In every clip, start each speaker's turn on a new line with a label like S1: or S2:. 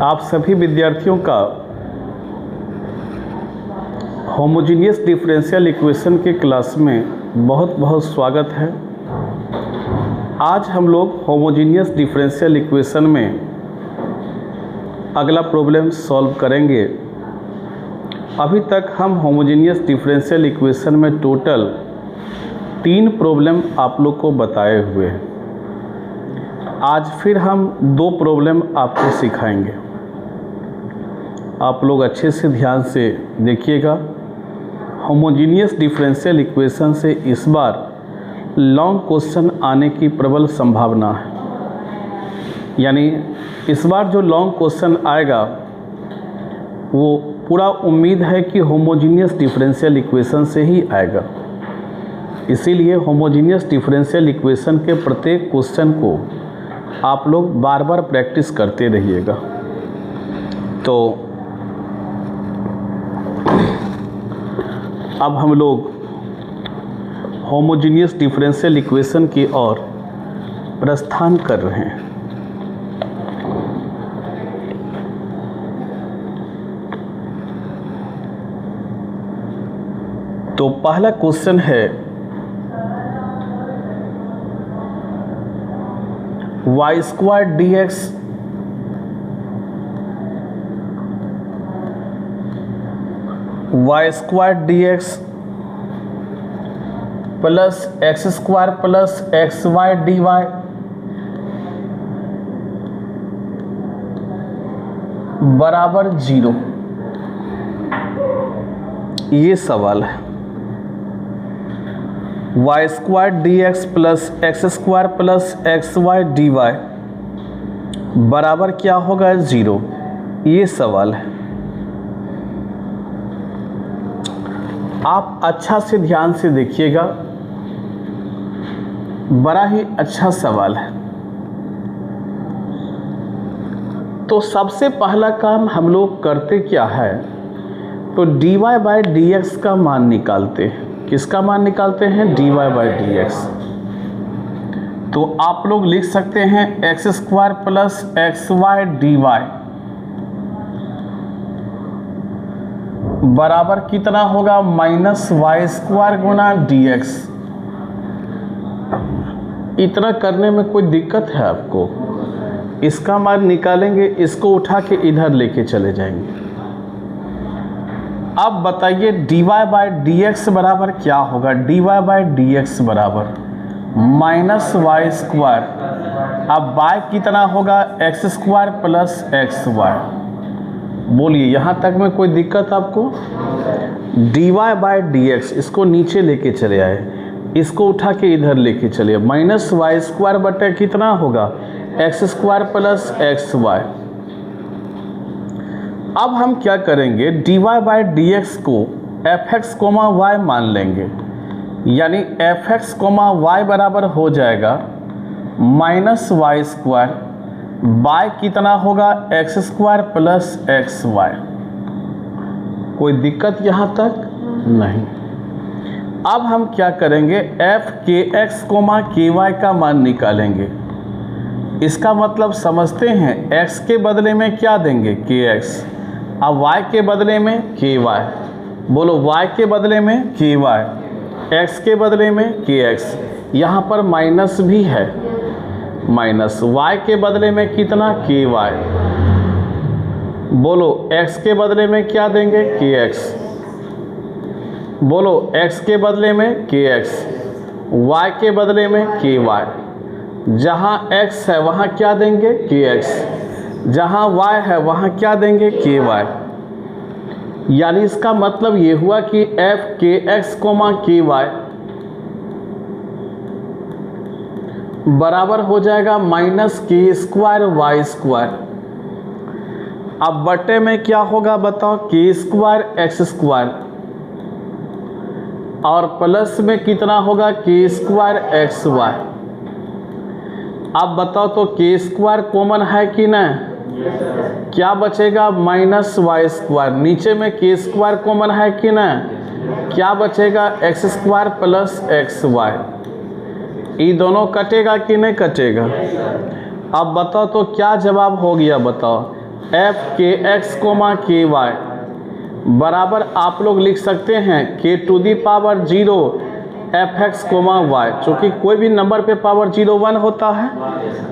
S1: आप सभी विद्यार्थियों का होमोजीनियस डिफरेंशियल इक्वेशन के क्लास में बहुत बहुत स्वागत है। आज हम लोग होमोजीनियस डिफरेंशियल इक्वेशन में अगला प्रॉब्लम सॉल्व करेंगे। अभी तक हम होमोजीनियस डिफरेंशियल इक्वेशन में टोटल 3 प्रॉब्लम आप लोग को बताए हुए हैं। आज फिर हम 2 प्रॉब्लम आपको सिखाएंगे। आप लोग अच्छे से ध्यान से देखिएगा। होमोजीनियस डिफरेंशियल इक्वेशन से इस बार लॉन्ग क्वेश्चन आने की प्रबल संभावना है। यानी इस बार जो लॉन्ग क्वेश्चन आएगा वो पूरा उम्मीद है कि होमोजीनियस डिफरेंशियल इक्वेशन से ही आएगा। इसीलिए होमोजीनियस डिफरेंशियल इक्वेशन के प्रत्येक क्वेश्चन को आप लोग बार बार प्रैक्टिस करते रहिएगा। तो अब हम लोग होमोजीनियस डिफरेंशियल इक्वेशन की ओर प्रस्थान कर रहे हैं। तो पहला क्वेश्चन है y square dx y square dx plus x square plus x y d y बराबर 0। ये सवाल है। y square dx plus x square plus x y d y बराबर क्या होगा 0। ये सवाल है। आप अच्छा से ध्यान से देखिएगा। बड़ा ही अच्छा सवाल है। तो सबसे पहला काम हम लोग करते क्या है, तो dy बाई dx का मान निकालते हैं। किसका मान निकालते हैं? dy by dx। तो आप लोग लिख सकते हैं x square plus x y d y बराबर कितना होगा माइनस वाई स्क्वायर गुना dx। इतना करने में कोई दिक्कत है आपको? इसका मान निकालेंगे, इसको उठा के इधर लेके चले जाएंगे। अब बताइए dy बाई dx बराबर क्या होगा? dy बाई dx बराबर माइनस वाई स्क्वायर। अब y कितना होगा? X square plus x y. बोलिए यहाँ तक में कोई दिक्कत आपको? dy बाई dx इसको नीचे लेके चले आए, इसको उठा के इधर लेके चले। माइनस वाई स्क्वायर बटे कितना होगा? X square plus x y. अब हम क्या करेंगे, dy बाई dx को fx कोमा y मान लेंगे। यानी fx कोमा y बराबर हो जाएगा माइनस वाई स्क्वायर बाय कितना होगा? X square plus x y. कोई दिक्कत यहाँ तक नहीं। अब हम क्या करेंगे, F k x comma k Y का मान निकालेंगे। इसका मतलब समझते हैं, x के बदले में क्या देंगे? के एक्स। अब y के बदले में के वाई। बोलो y के बदले में के वाई, x के बदले में के एक्स। यहाँ पर माइनस भी है, माइनस y के बदले में कितना? के वाई। बोलो x के बदले में क्या देंगे? के एक्स। बोलो x के बदले में के एक्स, y के बदले में के वाई। जहाँ x है वहाँ क्या देंगे? के एक्स। जहाँ y है वहाँ क्या देंगे? के वाई। यानी इसका मतलब ये हुआ कि f के एक्स कोमा के वाई बराबर हो जाएगा माइनस के स्क्वायर वाई स्क्वायर। अब बटे में क्या होगा बताओ? के स्क्वायर एक्स स्क्वायर और प्लस में कितना होगा? के स्क्वायर एक्स वाई। अब बताओ तो के स्क्वायर कॉमन है कि नहीं? क्या बचेगा? Minus y square. नीचे में के स्क्वायर कॉमन है कि नहीं? क्या बचेगा? X square plus x y. ये दोनों कटेगा कि नहीं कटेगा? अब बताओ तो क्या जवाब हो गया? बताओ F k x comma k Y बराबर आप लोग लिख सकते हैं k to the power 0 f x comma y, चूँकि कोई भी नंबर पे पावर 0 1 होता है,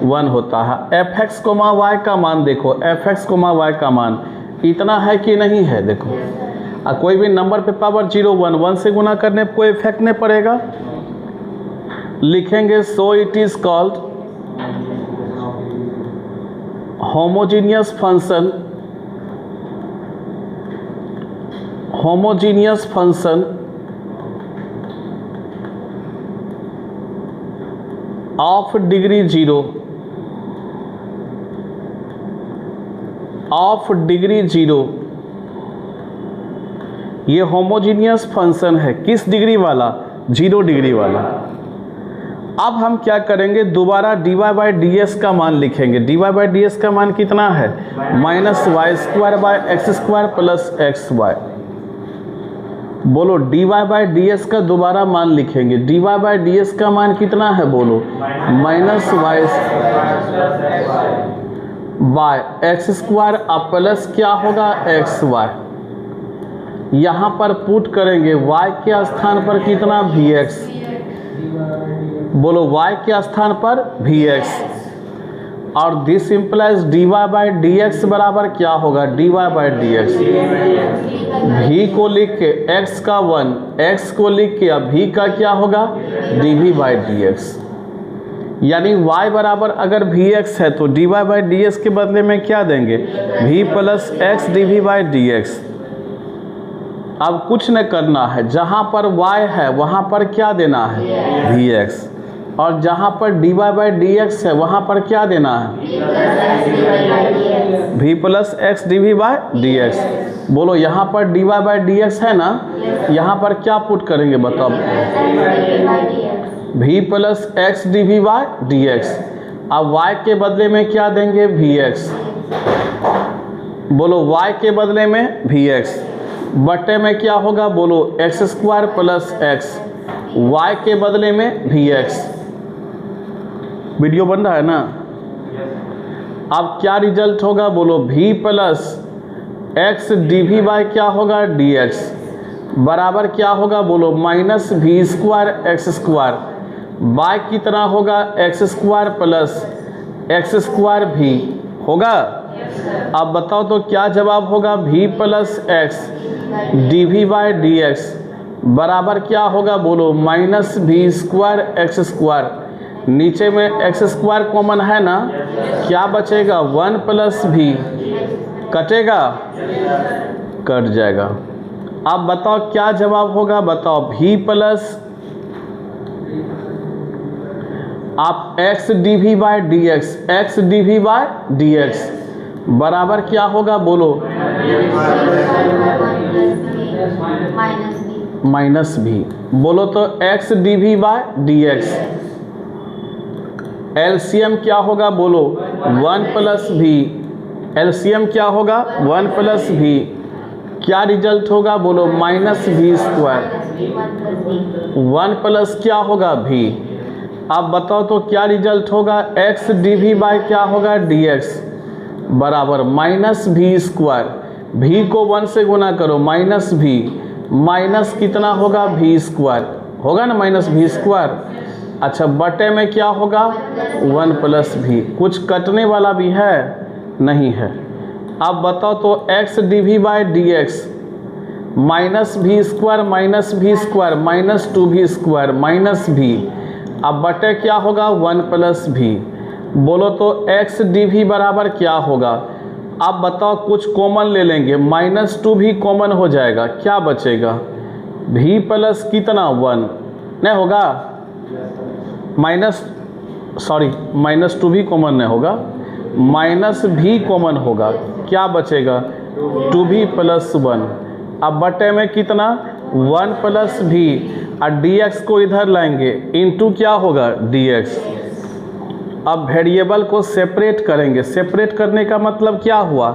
S1: 1 होता है। एफ एक्स कोमा वाई का मान देखो, एफ एक्स कोमा वाई का मान इतना है कि नहीं है, देखो कोई भी नंबर पे पावर 0 1 1 से गुना करने पर कोई इफेक्ट नहीं पड़ेगा। लिखेंगे so it is called homogeneous function, homogeneous function of degree 0, of degree 0। ये होमोजीनियस फंक्शन है, किस डिग्री वाला? 0 डिग्री वाला। अब हम क्या करेंगे, दोबारा dy बाई डी एस का मान लिखेंगे। dy बाई डी एस का मान कितना है? Minus y square by x square plus x y. बोलो dy बाई डी एस का दोबारा मान लिखेंगे। dy बाई डी एस का मान कितना है? बोलो minus y by x square अब प्लस क्या होगा? X y. यहाँ पर पुट करेंगे y के स्थान पर कितना? vx। बोलो y के स्थान पर vx, और this implies dy by d x बराबर क्या होगा? dy by d x. v को लिख के x का 1, x को लिख के अब v का क्या होगा? dv by d x. यानी y बराबर अगर vx है तो dy बाई डी एक्स के बदले में क्या देंगे? v plus x dv by d x. अब कुछ न करना है, जहाँ पर y है वहाँ पर क्या देना है? vx, और जहाँ पर dy बाई डी एक्स है वहाँ पर क्या देना है? v plus x dv by d x. बोलो यहाँ पर dy बाई डी एक्स है ना, यहाँ पर क्या पुट करेंगे बताओ? v plus x dv by d x. अब y के बदले में क्या देंगे? vx। बोलो y के बदले में vx बटे में क्या होगा? बोलो x square plus x, y के बदले में vx। वीडियो बन रहा है ना? अब क्या रिजल्ट होगा? बोलो v plus x dv by क्या होगा? dx बराबर क्या होगा? बोलो minus v square x square by कितना होगा? X square plus x square v होगा। अब बताओ तो क्या जवाब होगा? v plus x dv by d x बराबर क्या होगा? बोलो minus v square x square, नीचे में एक्स स्क्वायर कॉमन है ना, क्या बचेगा? 1 प्लस v, कटेगा? कट जाएगा। अब बताओ क्या जवाब होगा? बताओ v प्लस आप x dv by d x, x dv by d x बराबर क्या होगा? बोलो माइनस v। बोलो तो x dv by d x LCM क्या होगा? बोलो 1 प्लस v। एलसीएम क्या होगा? 1 प्लस v। क्या रिजल्ट होगा? बोलो माइनस v स्क्वायर। 1 प्लस क्या होगा? v। अब बताओ तो क्या रिजल्ट होगा? x dv बाई क्या होगा? dx बराबर माइनस v स्क्वायर। v को 1 से गुना करो, माइनस v, माइनस कितना होगा? v स्क्वायर होगा ना, माइनस v स्क्वायर। अच्छा बटे में क्या होगा? 1 प्लस v। कुछ कटने वाला भी है? नहीं है। अब बताओ तो x dv by d x minus v square minus v square minus 2v square minus v, अब बटे क्या होगा? 1 प्लस v। बोलो तो x dv बराबर क्या होगा? अब बताओ कुछ कॉमन ले लेंगे, माइनस 2v कॉमन हो जाएगा, क्या बचेगा? v प्लस कितना? 1 नहीं होगा, माइनस माइनस 2v कॉमन नहीं होगा, माइनस v कॉमन होगा, क्या बचेगा? 2v plus 1। अब बटे में कितना? 1 प्लस v, और dx को इधर लाएंगे, इनटू क्या होगा? dx। अब वेरिएबल को सेपरेट करेंगे। सेपरेट करने का मतलब क्या हुआ?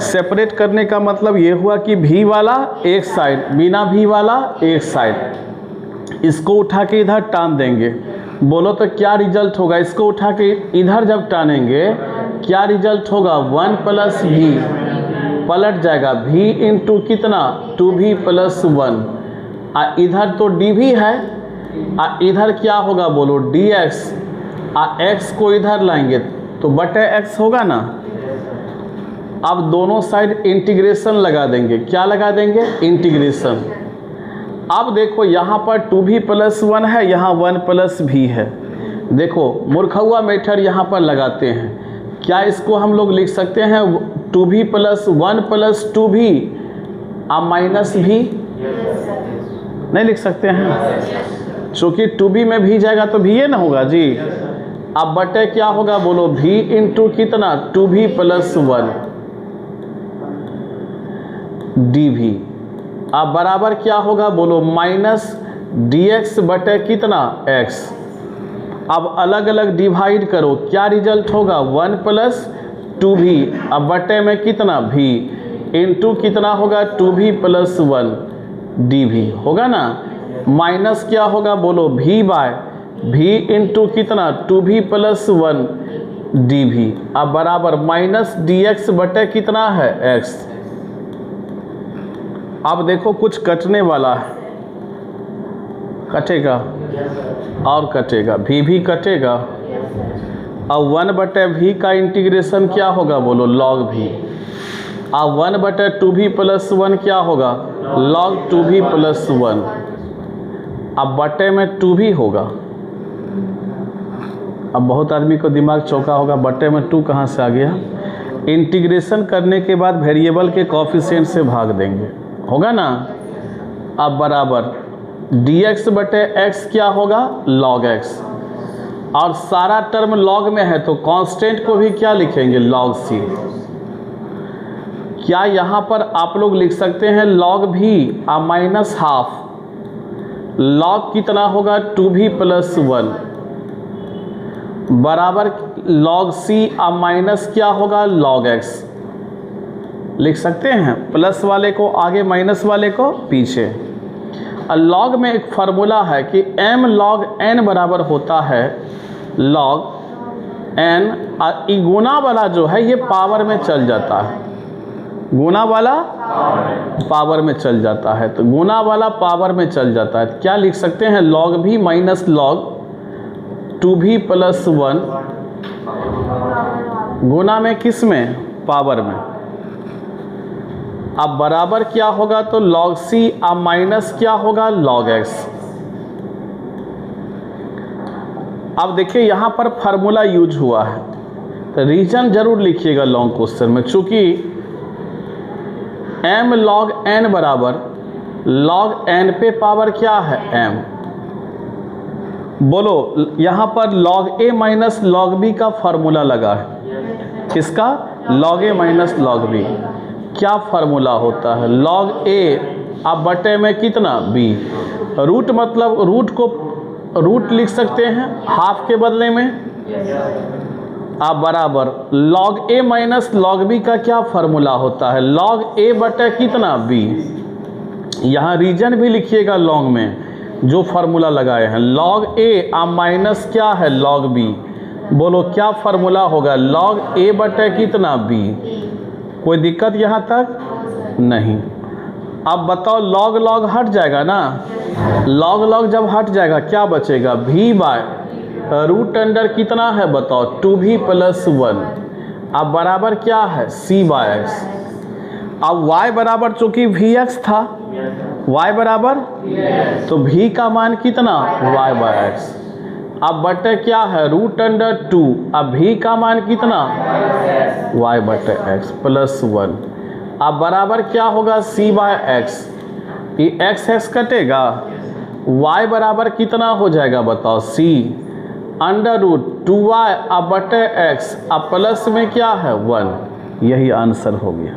S1: सेपरेट करने का मतलब ये हुआ कि v वाला एक साइड, बिना v वाला एक साइड, इसको उठा के इधर टान देंगे। बोलो तो क्या रिजल्ट होगा? इसको उठा के इधर जब टानेंगे क्या रिजल्ट होगा 1 प्लस भी, पलट जाएगा v इंटू कितना 2v प्लस 1, इधर तो dv है, इधर क्या होगा बोलो dx, x को इधर लाएंगे तो बटे x होगा ना। अब दोनों साइड इंटीग्रेशन लगा देंगे, क्या लगा देंगे इंटीग्रेशन। अब देखो यहाँ पर 2v प्लस 1 है, यहाँ 1 प्लस भी है। देखो मूर्खुआ मेथड यहाँ पर लगाते हैं, क्या इसको हम लोग लिख सकते हैं 2v प्लस 1 प्लस 2v अब माइनस भी, नहीं लिख सकते हैं, चूँकि 2v में भी जाएगा तो भी ना होगा जी। अब बटे क्या होगा बोलो v इंटू कितना 2v प्लस 1 dv, अब बराबर क्या होगा बोलो माइनस dx बटे कितना x। अब अलग अलग डिवाइड करो, क्या रिजल्ट होगा 1 प्लस 2v, अब बटे में कितना v इंटू कितना होगा 2v प्लस 1 dv होगा ना, माइनस क्या होगा बोलो v बाय v इंटू कितना 2v प्लस 1 dv, अब बराबर माइनस dx बटे कितना है x। अब देखो कुछ कटने वाला है, कटेगा और कटेगा, भी कटेगा। अब 1 बटे v का इंटीग्रेशन क्या होगा बोलो log v, अब 1 बटे 2v प्लस 1 क्या होगा log 2v प्लस 1, अब बटे में 2v होगा। अब बहुत आदमी को दिमाग चौका होगा, बटे में 2 कहाँ से आ गया। इंटीग्रेशन करने के बाद वेरिएबल के कोएफिशिएंट से भाग देंगे, होगा ना। अब बराबर dx बटे x क्या होगा log x, और सारा टर्म log में है तो कांस्टेंट को भी क्या लिखेंगे log c। क्या यहाँ पर आप लोग लिख सकते हैं log v minus half, log कितना होगा 2v प्लस 1 बराबर log c माइनस क्या होगा log x, लिख सकते हैं प्लस वाले को आगे माइनस वाले को पीछे। लॉग में एक फार्मूला है कि m log n बराबर होता है log n, गुना वाला जो है ये पावर में चल जाता है, गुना वाला पावर में चल जाता है, तो गुना वाला पावर में चल जाता है, क्या लिख सकते हैं log v minus log 2v plus 1 गुना में किस में पावर में। अब बराबर क्या होगा तो log c अब माइनस क्या होगा log x। अब देखिए यहाँ पर फार्मूला यूज हुआ है, तो रीजन जरूर लिखिएगा लॉन्ग क्वेश्चन में, चूँकि m log n बराबर log n पे पावर क्या है m। बोलो यहाँ पर log a minus log b का फार्मूला लगा है, किसका log a minus log b, क्या फार्मूला होता है log a अब बटे में कितना b, रूट मतलब रूट को रूट लिख सकते हैं हाफ के बदले में। अब बराबर log a minus log b का क्या फार्मूला होता है log a बटे कितना b, यहाँ रीजन भी लिखिएगा लॉन्ग में जो फार्मूला लगाए हैं log a अब माइनस क्या है log b, बोलो क्या फार्मूला होगा log a बटे कितना b। कोई दिक्कत यहाँ तक नहीं। अब बताओ log log हट जाएगा ना, log log जब हट जाएगा क्या बचेगा v बाय रूट अंडर कितना है बताओ 2v प्लस 1, अब बराबर क्या है c बाय x। अब y बराबर चूँकि vx था, y बराबर तो v का मान कितना y बाय x, अब बटे क्या है रूट अंडर 2, अब v का मान कितना y बटे x प्लस 1, अब बराबर क्या होगा c बाय x, ये x कटेगा, y बराबर कितना हो जाएगा बताओ c अंडर रूट 2y अब बटे x, अब प्लस में क्या है 1, यही आंसर हो गया।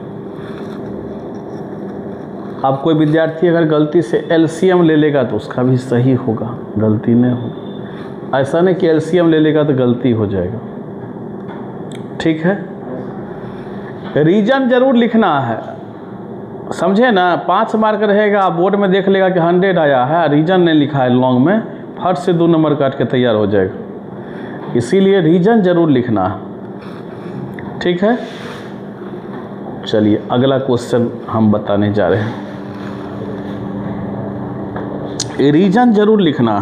S1: अब कोई विद्यार्थी अगर गलती से एलसीएम ले लेगा तो उसका भी सही होगा, गलती नहीं होगा, ऐसा नहीं कि एलसीएम ले लेगा तो गलती हो जाएगा, ठीक है। रीजन जरूर लिखना है, समझे ना, 5 मार्क रहेगा, बोर्ड में देख लेगा कि 100 आया है, रीजन नहीं लिखा है लॉन्ग में, फट से 2 नंबर काट के तैयार हो जाएगा, इसीलिए रीजन जरूर लिखना है। ठीक है, चलिए अगला क्वेश्चन हम बताने जा रहे हैं। रीजन जरूर लिखना।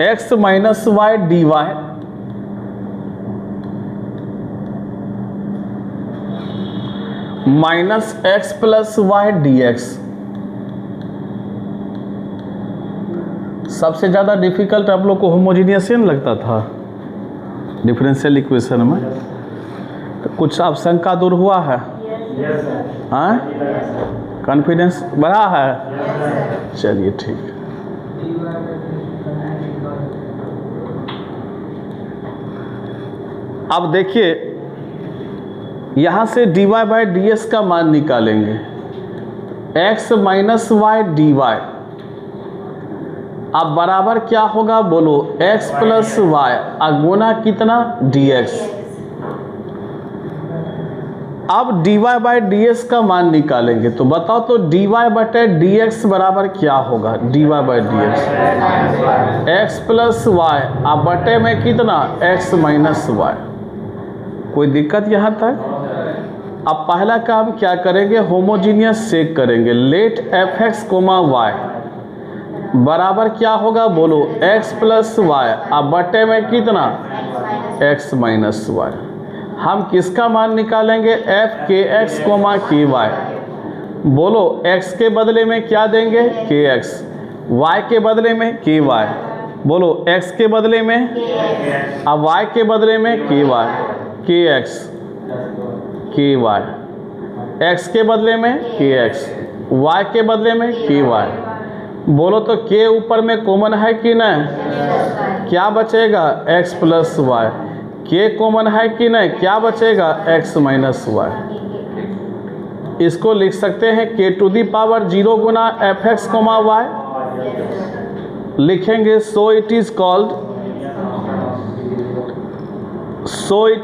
S1: x minus y d y minus x plus y d x. सबसे ज़्यादा डिफिकल्ट आप लोग को होमोजीनियस लगता था डिफरेंशियल इक्वेशन में, तो कुछ आप शंका दूर हुआ है? हाँ, कॉन्फिडेंस बढ़ा है? चलिए ठीक है। अब देखिए यहाँ से dy बाई डी एस का मान निकालेंगे। x minus y d y अब बराबर क्या होगा बोलो? x प्लस वाई अगुना कितना? dx। अब dy बाई डी एस का मान निकालेंगे, तो बताओ तो dy बटे dx बराबर क्या होगा? dy by d x plus y अब बटे में कितना? x minus y. कोई दिक्कत यहाँ तक? अब पहला काम क्या करेंगे? होमोजीनियस चेक करेंगे। Let f x comma y बराबर क्या होगा बोलो? x प्लस वाई अब बटे में कितना? x minus y. हम किसका मान निकालेंगे? F k x comma k y. बोलो x के बदले में क्या देंगे? के एक्स, y के बदले में के वाई। बोलो x के बदले में, अब y के बदले में के वाई, के एक्स के वाई, x के बदले में के एक्स, y के बदले में के वाई। बोलो तो k ऊपर में कॉमन है कि नहीं? क्या बचेगा? x plus y. k common है कि नहीं? क्या बचेगा? x minus y. इसको लिख सकते हैं k टू दी पावर 0 गुना एफ एक्स कोमा वाई। लिखेंगे so it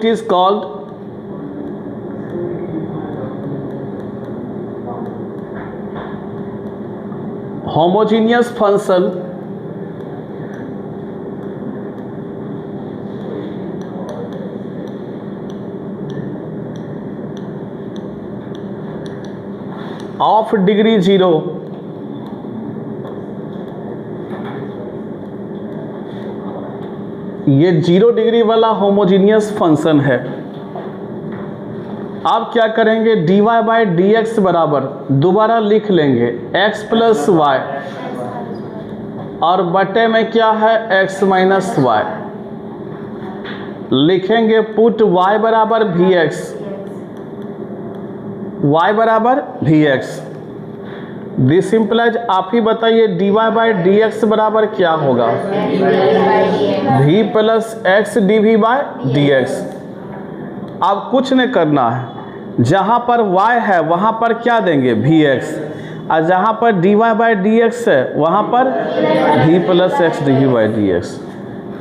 S1: is called homogeneous function of degree 0 ये 0 डिग्री वाला होमोजीनियस फंक्शन है। अब क्या करेंगे? dy बाई डी एक्स बराबर दोबारा लिख लेंगे x प्लस वाई और बटे में क्या है? x minus y. लिखेंगे पुट y बराबर वी एक्स, y बराबर वी एक्स। दिस इम्प्लाइज आप ही बताइए dy बाई डी एक्स बराबर क्या होगा? v plus x d v by d x. अब कुछ नहीं करना है, जहाँ पर y है वहाँ पर क्या देंगे? vx, और जहाँ पर dy बाई डी एक्स है वहाँ पर v plus x d v by d x.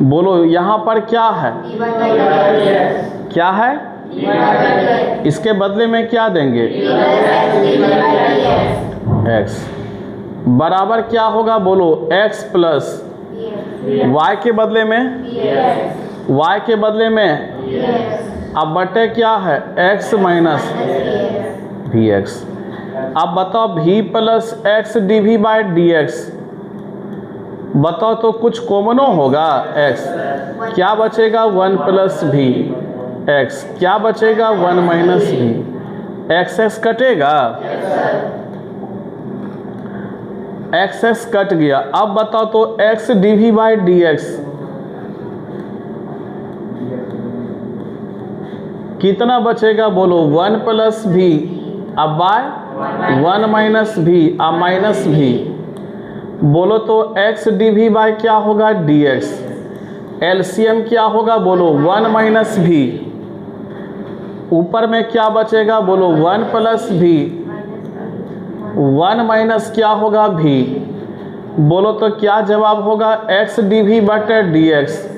S1: बोलो यहाँ पर क्या है? क्या है? इसके बदले में क्या देंगे? x बराबर क्या होगा बोलो? x प्लस y के बदले में, y के बदले में अब बटे क्या है? x minus v x. अब बताओ v plus x d v by d x, बताओ तो कुछ कॉमनो होगा? x, क्या बचेगा? 1 प्लस वी एक्स, क्या बचेगा? 1 माइनस वी एक्स। एक्स कटेगा, एक्स एक्स कट गया। अब बताओ तो x d v by d x कितना बचेगा बोलो? 1 प्लस वी अब बाय 1 माइनस वी अब माइनस वी। बोलो तो x डी वी बाई क्या होगा? D x. एलसीएम क्या होगा बोलो? 1 माइनस वी, ऊपर में क्या बचेगा बोलो? 1 प्लस वी, 1 माइनस क्या होगा? वी। बोलो तो क्या जवाब होगा? x डी वी बटे डी एक्स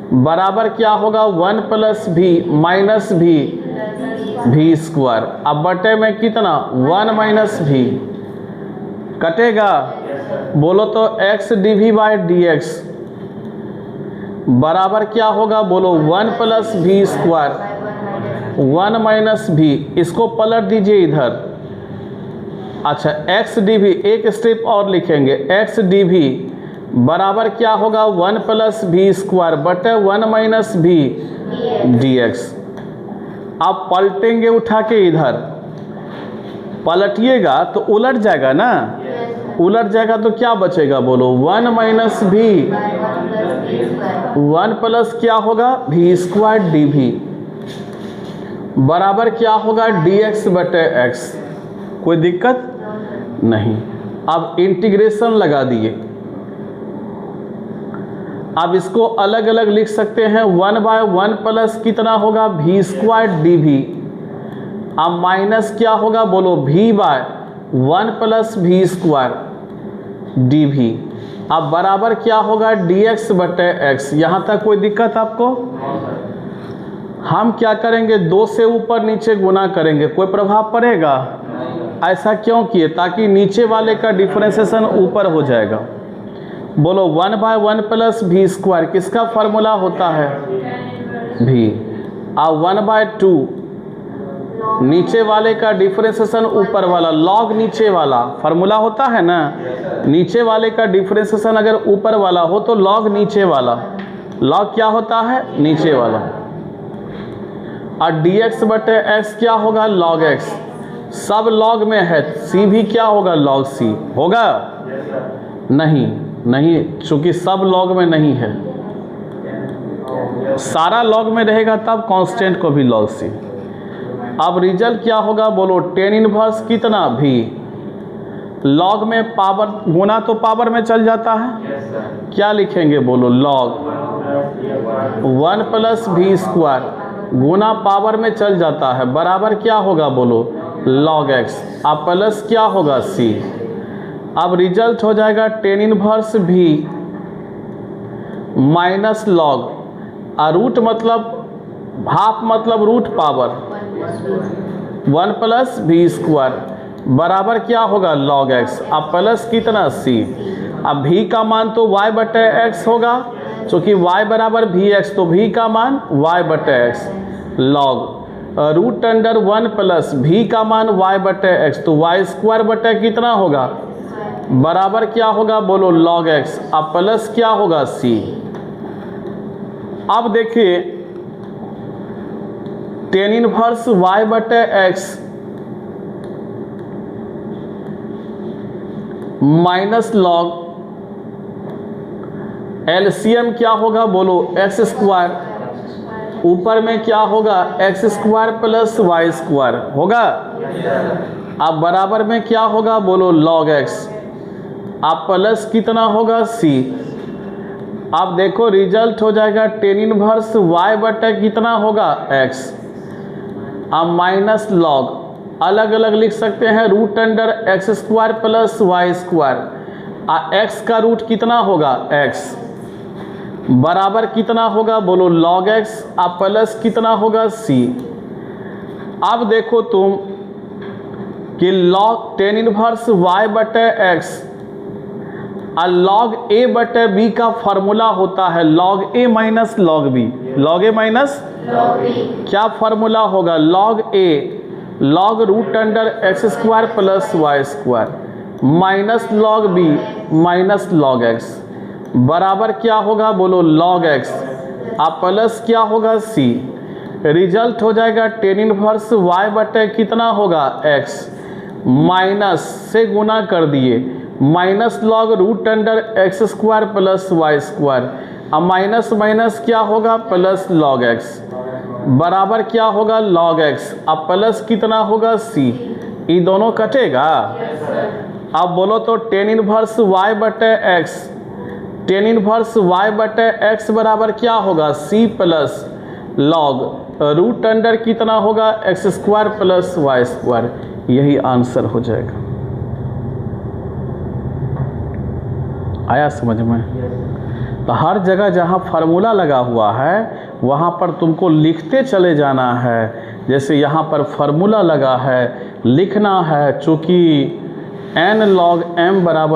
S1: बराबर क्या होगा? 1 plus v minus v v square. अब बटे में कितना? 1 माइनस वी कटेगा। बोलो तो x d v by d x बराबर क्या होगा बोलो 1 प्लस भी स्क्वायर 1 माइनस भी, इसको पलट दीजिए इधर। अच्छा एक्स डी भी एक स्टेप और लिखेंगे, एक्स डी भी बराबर क्या होगा 1 प्लस भी स्क्वायर बटे 1 माइनस भी डी एक्स। आप पलटेंगे उठा के इधर, पलटिएगा तो उलट जाएगा ना, उलट जाएगा तो क्या बचेगा बोलो 1 माइनस भी 1 प्लस क्या होगा भी स्क्वायर डी भी बराबर क्या होगा डी एक्स बटे एक्स। कोई दिक्कत नहीं। अब इंटीग्रेशन लगा दिए, अब इसको अलग अलग लिख सकते हैं 1/1 प्लस कितना होगा भी स्क्वायर डी भी, अब माइनस क्या होगा बोलो v/1 प्लस भी स्क्वायर डी भी, अब बराबर क्या होगा डी एक्स बटे एक्स। यहाँ तक कोई दिक्कत आपको? हम क्या करेंगे 2 से ऊपर नीचे गुना करेंगे, कोई प्रभाव पड़ेगा? ऐसा क्यों किए? ताकि नीचे वाले का डिफरेंशिएशन ऊपर हो जाएगा। बोलो 1/1 प्लस भी स्क्वायर किसका फॉर्मूला होता है भी, और 1/2 नीचे वाले का डिफरेंशिएशन ऊपर वाला, लॉग नीचे वाला फॉर्मूला होता है ना, नीचे वाले का डिफरेंशिएशन अगर ऊपर वाला हो तो लॉग नीचे वाला, लॉग क्या होता है नीचे वाला, और dx बटे x क्या होगा लॉग x। सब लॉग में है, c भी क्या होगा लॉग c होगा? नहीं नहीं, चूंकि सब लॉग में नहीं है, सारा लॉग में रहेगा तब कांस्टेंट को भी लॉग c। अब रिजल्ट क्या होगा बोलो tan इनवर्स कितना भी, लॉग में पावर गुना तो पावर में चल जाता है, क्या लिखेंगे बोलो लॉग 1 प्लस भी स्क्वायर गुना पावर में चल जाता है, बराबर क्या होगा बोलो लॉग एक्स, अब प्लस क्या होगा सी। अब रिजल्ट हो जाएगा tan इनवर्स भी माइनस लॉग, और रूट मतलब हाफ मतलब रूट पावर 1 प्लस भी स्क्वायर बराबर क्या होगा लॉग एक्स, अब प्लस कितना सी। अब भी का मान तो y बटे एक्स होगा, चूँकि y बराबर भी एक्स तो भी का मान y बटे x log root under 1 plus भी का मान y बटे एक्स तो y स्क्वायर बटे कितना होगा बराबर क्या होगा बोलो लॉग एक्स, अब प्लस क्या होगा c। अब देखिए tan इनवर्स y बटे एक्स माइनस लॉग एलसीएम क्या होगा बोलो एक्स स्क्वायर, ऊपर में क्या होगा x square plus y square होगा, अब बराबर में क्या होगा बोलो लॉग एक्स, अब प्लस कितना होगा सी। अब देखो रिजल्ट हो जाएगा tan इनवर्स y बटे कितना होगा x, अब माइनस लॉग अलग अलग लिख सकते हैं root under x square plus y square, x का रूट कितना होगा x बराबर कितना होगा बोलो लॉग x, अब प्लस कितना होगा c। अब देखो तुम कि लॉग tan इनवर्स y बटे x और लॉग a बटे b का फॉर्मूला होता है log a minus log b, log a minus क्या फॉर्मूला होगा log a log root under x square plus y square minus log b minus log x बराबर क्या होगा बोलो लॉग x, अब प्लस क्या होगा c। रिजल्ट हो जाएगा tan इनवर्स y बटे कितना होगा x माइनस से गुना कर दिए minus log root under x square plus y square, अब माइनस माइनस क्या होगा प्लस लॉग x बराबर क्या होगा लॉग x, अब प्लस कितना होगा c, ये दोनों कटेगा। अब बोलो तो tan इनवर्स y बटे x, tan इनवर्स y बटे x बराबर क्या होगा c plus log root under कितना होगा x square plus y square, यही आंसर हो जाएगा। आया समझ में? तो हर जगह जहाँ फार्मूला लगा हुआ है वहाँ पर तुमको लिखते चले जाना है। जैसे यहाँ पर फार्मूला लगा है लिखना है, चूँकि n log m बराबर